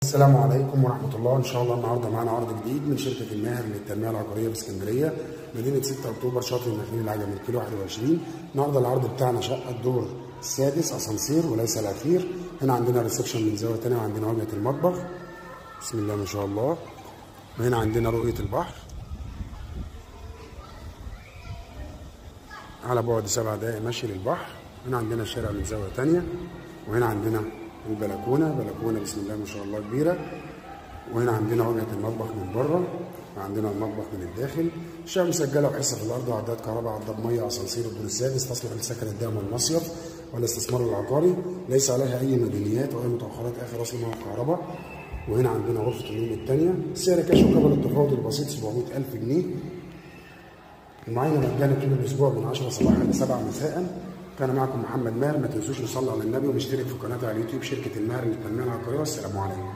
السلام عليكم ورحمة الله. إن شاء الله النهارده معانا عرض جديد من شركة الماهر للتنمية العقارية في اسكندرية، مدينة 6 أكتوبر، شاطئ النخيل العجمي، الكيلو 21. النهارده العرض بتاعنا شقة الدور السادس، أسانسير وليس الأخير. هنا عندنا ريسبشن من زاوية تانية، وعندنا واجهة المطبخ بسم الله ما شاء الله. وهنا عندنا رؤية البحر على بعد 7 دقايق مشي للبحر. هنا عندنا الشارع من زاوية تانية، وهنا عندنا بلكونه بسم الله ما شاء الله كبيره. وهنا عندنا واجهه المطبخ من بره، وعندنا المطبخ من الداخل. الشقه مسجله وحصه في الارض، وعداد كهرباء، عداد ميه، اسانسير الدور السادس، تصلح للسكن الدائم والمصيف والاستثمار العقاري، ليس عليها اي مدنيات واي متاخرات اخر اصل مع الكهرباء. وهنا عندنا غرفه النوم الثانيه، سعر كاش وقبل التفاوض البسيط 700,000 جنيه. المعاينه مجانا طول الاسبوع من 10 صباحا ل 7 مساء. كان معكم محمد ماهر. ما تنسوش نصلي على النبي ونشترك في قناتي على اليوتيوب شركة الماهر للتنمية العقارية. والسلام عليكم.